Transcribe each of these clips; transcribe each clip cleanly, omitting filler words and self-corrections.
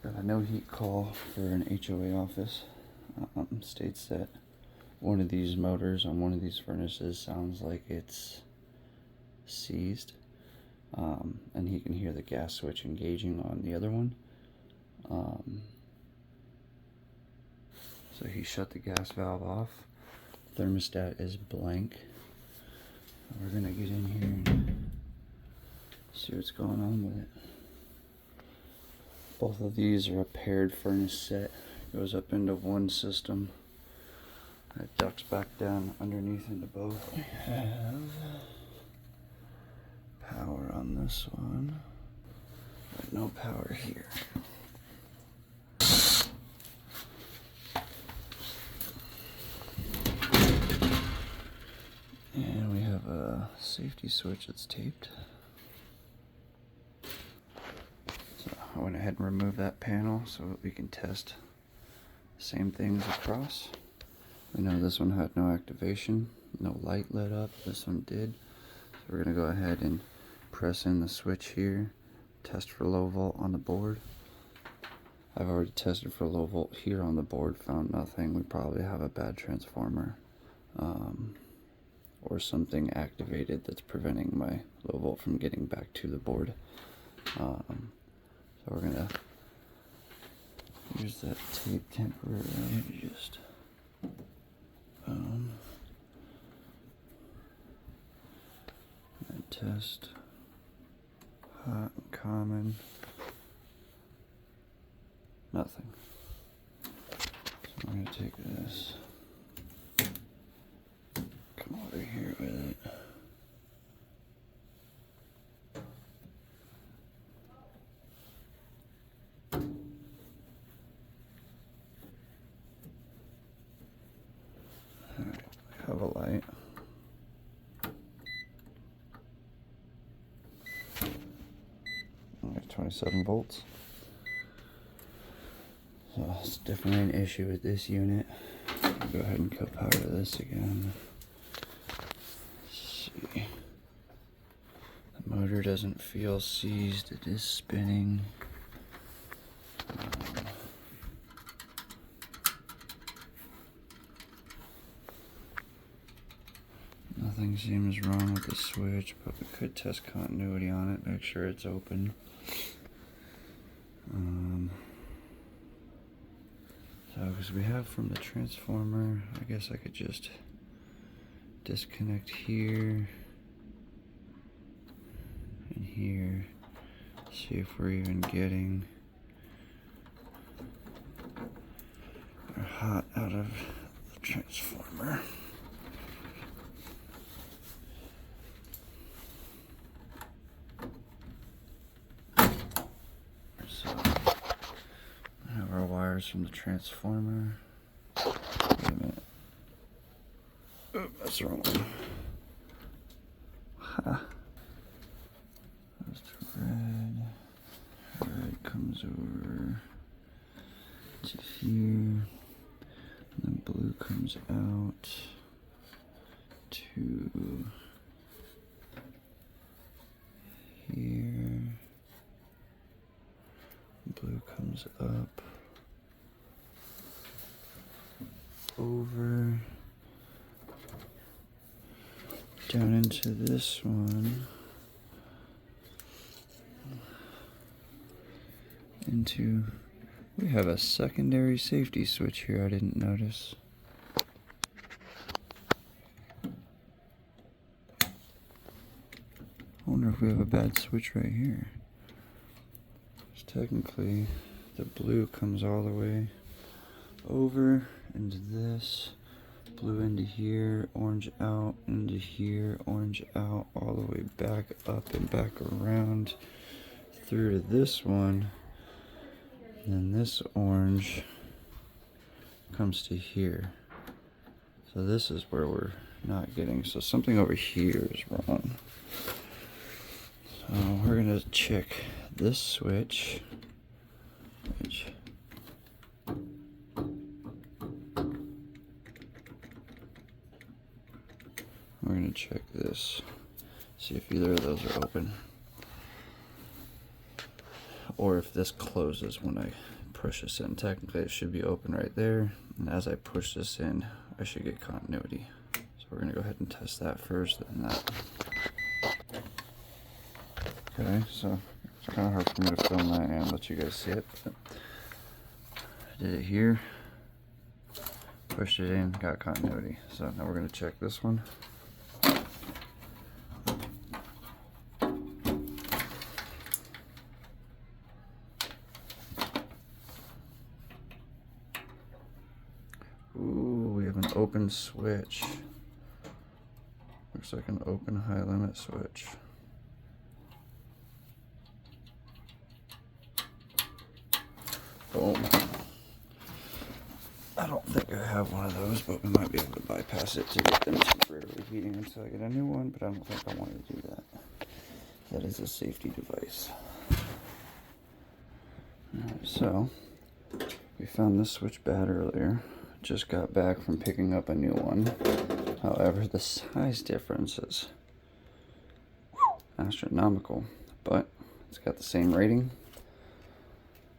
Got a no heat call for an HOA office. States that one of these motors on one of these furnaces sounds like it's seized, and he can hear the gas switch engaging on the other one. So he shut the gas valve off. Thermostat is blank. We're gonna get in here and see what's going on with it. Both of these are a paired furnace set. Goes up into one system. It ducts back down underneath into both. We have power on this one, but no power here. And we have a safety switch that's taped. So I went ahead and removed that panel so that we can test the same things across. We know this one had no activation, no light lit up. This one did. So we're going to go ahead and press in the switch here, test for low volt on the board. I've already tested for low volt here on the board, found nothing. We probably have a bad transformer or something activated that's preventing my low volt from getting back to the board. So we're going to use that tape temporarily to just and test hot and common. Nothing. So I'm going to take this, come over here with it. Alright, we have a light. We have 27 volts. So it's definitely an issue with this unit. I'll go ahead and cut power to this again. Let's see. The motor doesn't feel seized. It is spinning. Nothing seems wrong with the switch, but we could test continuity on it, make sure it's open. So, because we have from the transformer, I guess I could just disconnect here and here, see if we're even getting our hot out of the transformer. So, I have our wires from the transformer. Wait a minute. Oh, that's the wrong one. Ha. Goes to red. Red comes over to here. And then blue comes out to here. Blue comes up, over, down into this one, into, we have a secondary safety switch here I didn't notice. I wonder if we have a bad switch right here. Technically, the blue comes all the way over into this, blue into here, orange out into here, orange out, all the way back up and back around through to this one, and then this orange comes to here. So this is where we're not getting, so something over here is wrong. So we're gonna check this switch, which we're going to check this, see if either of those are open. or if this closes when I push this in. Technically it should be open right there, and as I push this in I should get continuity. So we're gonna go ahead and test that first, then that. Okay, so it's kind of hard for me to film that and let you guys see it, but I did it here, pushed it in, got continuity. So now we're gonna check this one. Ooh, we have an open switch. Looks like an open high limit switch. Boom. I don't think I have one of those, but we might be able to bypass it to get them temporarily heating until I get a new one, but I don't think I want to do that. That is a safety device. Alright, so we found this switch bad earlier. Just got back from picking up a new one. However, the size difference is astronomical, but it's got the same rating,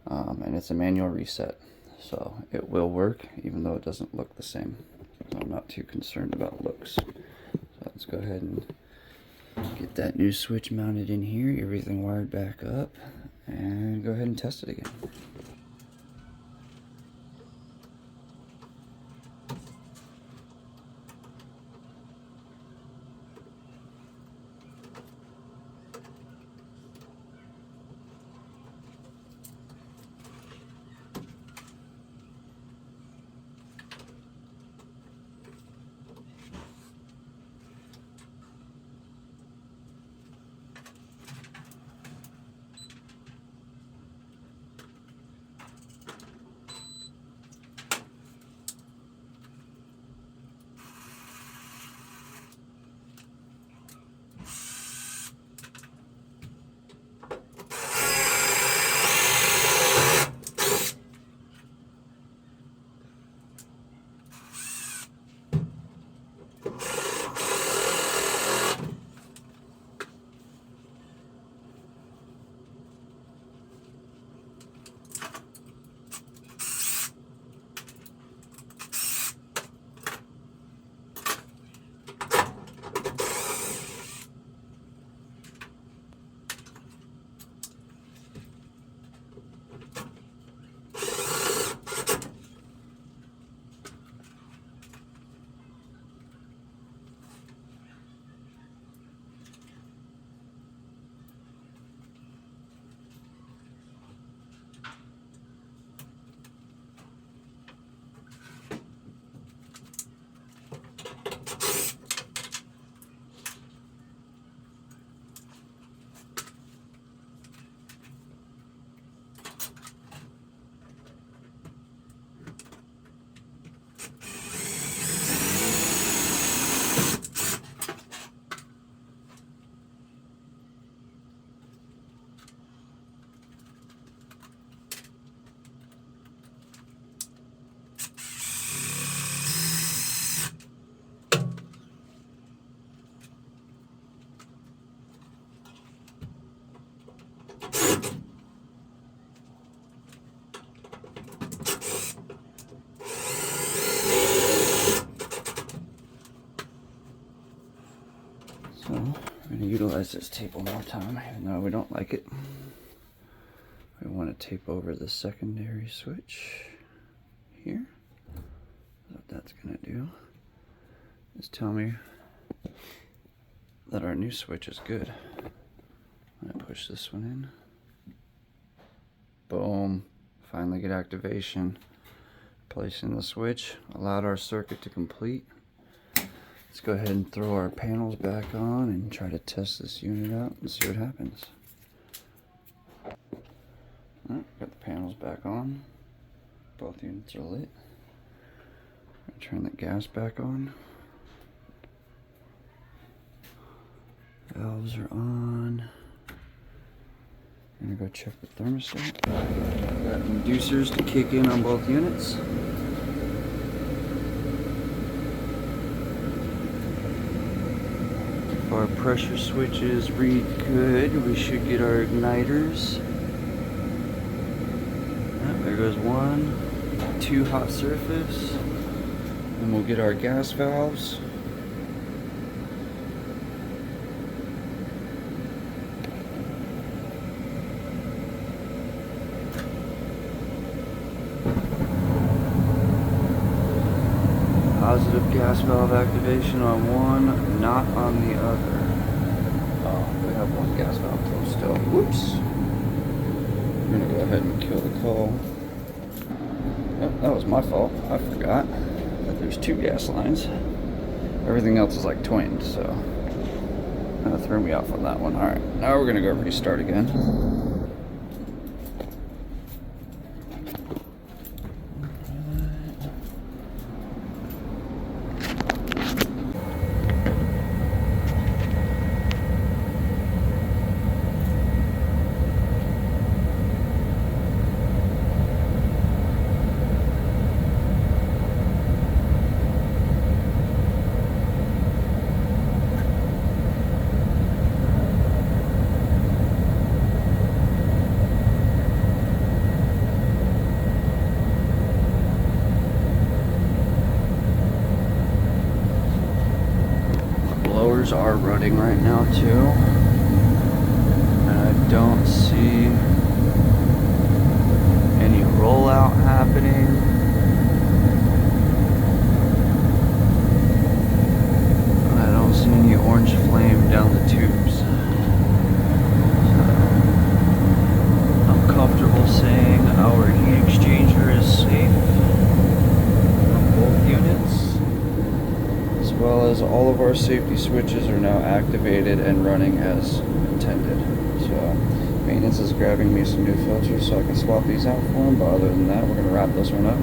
and it's a manual reset, so it will work even though it doesn't look the same. So I'm not too concerned about looks. So let's go ahead and get that new switch mounted in here, everything wired back up, and go ahead and test it again. So we're going to utilize this tape one more time, even though we don't like it. We want to tape over the secondary switch here. What that's going to do is tell me that our new switch is good. I'm going to push this one in. Boom. Finally get activation. Placing the switch allowed our circuit to complete. Let's go ahead and throw our panels back on and try to test this unit out and see what happens. Alright, got the panels back on. Both units are lit. Turn the gas back on. Valves are on. I'm gonna go check the thermostat. Got inducers to kick in on both units. If our pressure switches read good, we should get our igniters goes 1, 2 hot surface, and we'll get our gas valves. Positive gas valve activation on one, not on the other. Oh, we have one gas valve closed still. Whoops. I'm gonna go ahead and kill the coal. Oh, that was my fault. I forgot that there's 2 gas lines. Everything else is like twinned, so that threw me off on that one. Alright, now we're gonna go restart again. Blowers are running right now too, and I don't see any rollout happening. I don't see any orange flame down the tubes. So I'm comfortable saying our heat exchanger is safe on both units. As well as all of our safety switches are now activated and running as intended. So maintenance is grabbing me some new filters so I can swap these out for them, but other than that, we're going to wrap this one up.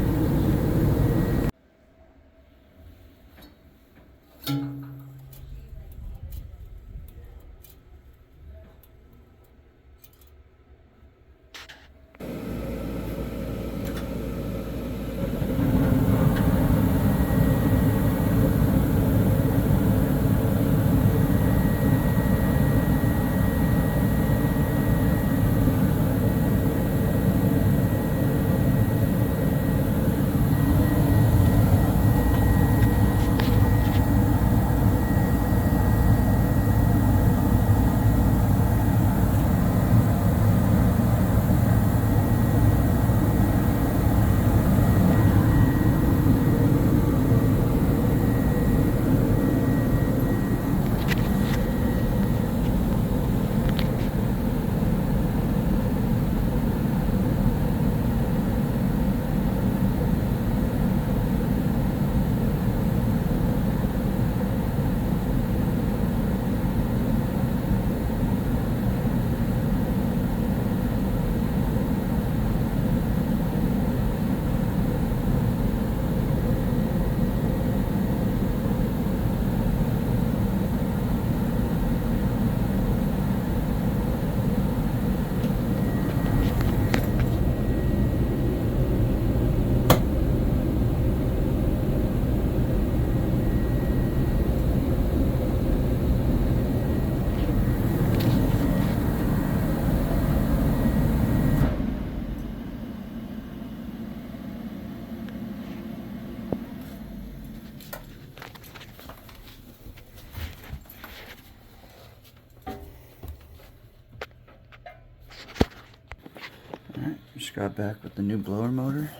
Just got back with the new blower motor.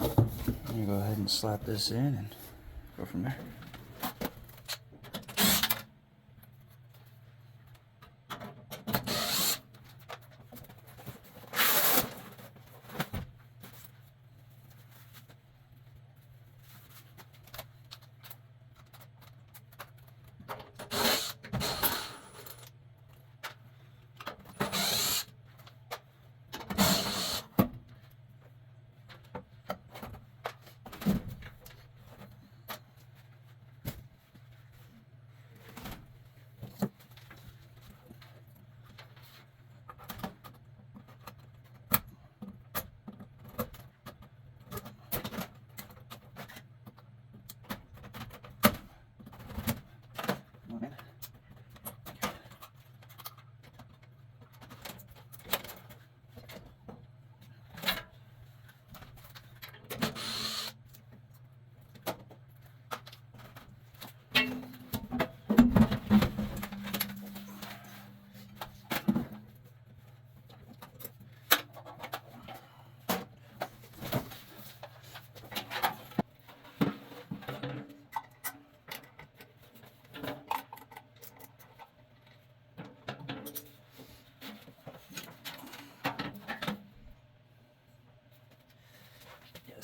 I'm gonna go ahead and slap this in and go from there.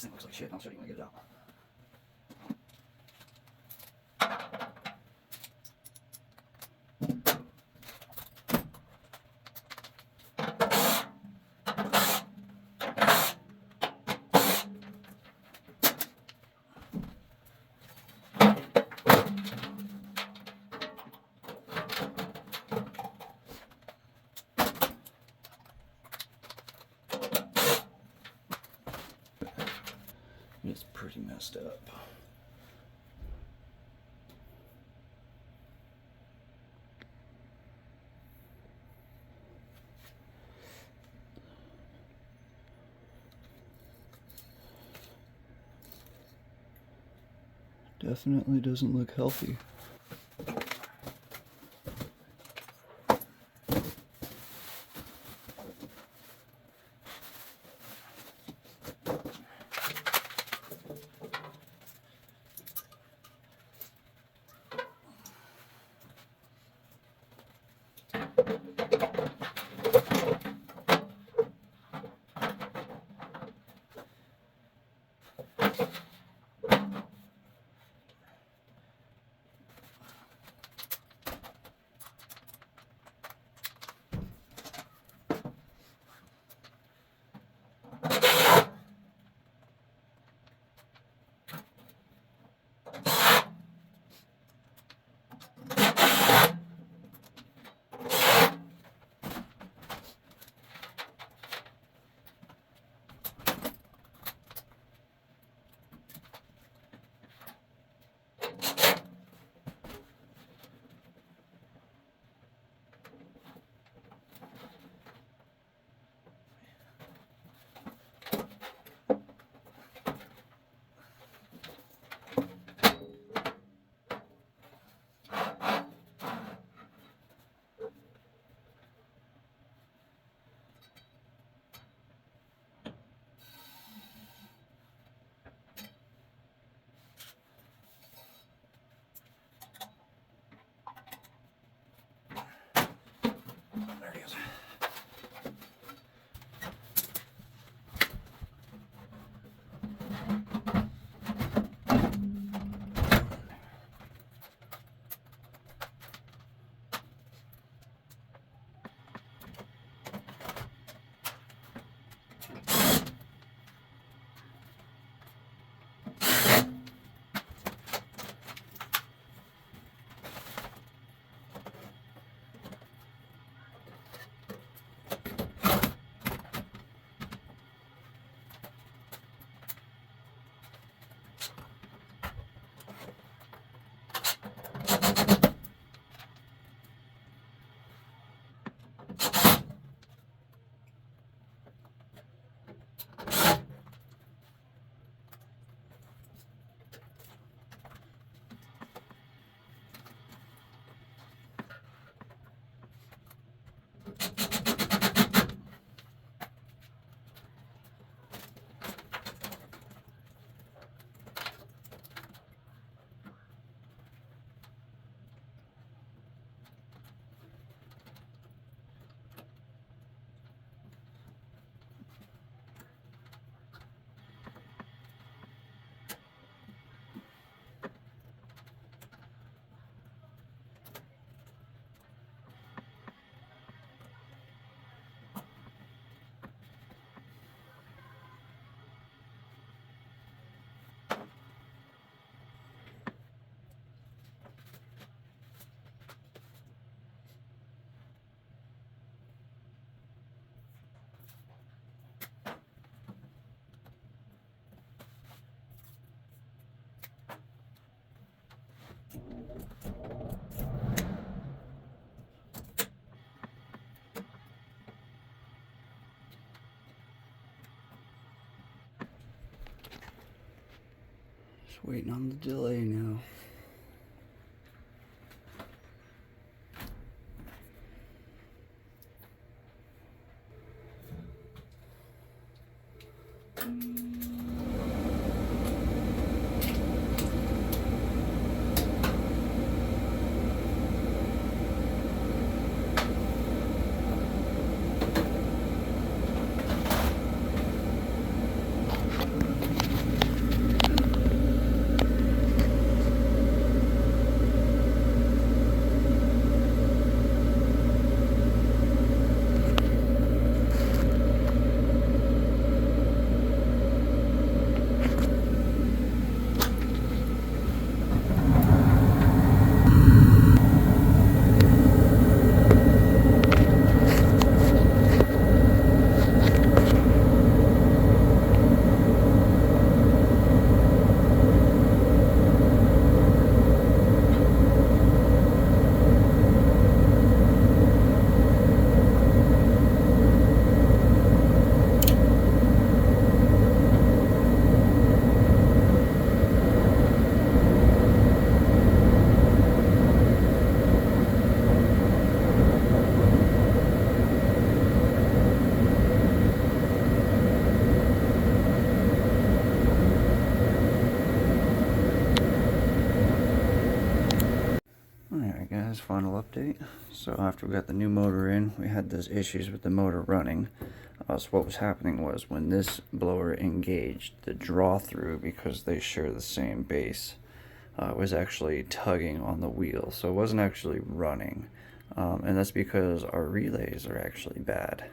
this thing looks like shit, and I'll show you when I get it out. It's pretty messed up. Definitely doesn't look healthy. There it is. Just waiting on the delay now. guys, final update. So after we got the new motor in, we had those issues with the motor running. So what was happening was when this blower engaged, the draw through, because they share the same base, was actually tugging on the wheel. So it wasn't actually running. And that's because our relays are actually bad.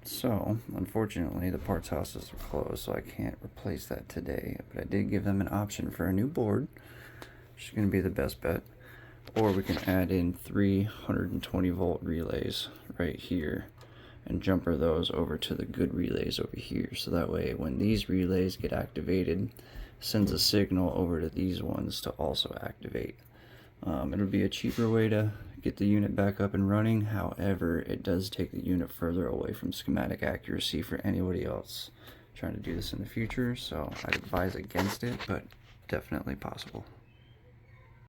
So unfortunately the parts houses are closed, so I can't replace that today. But I did give them an option for a new board, which is going to be the best bet. Or we can add in 320 volt relays right here and jumper those over to the good relays over here. So that way when these relays get activated, sends a signal over to these ones to also activate. It'll be a cheaper way to get the unit back up and running. However, it does take the unit further away from schematic accuracy for anybody else trying to do this in the future. So I'd advise against it, but definitely possible.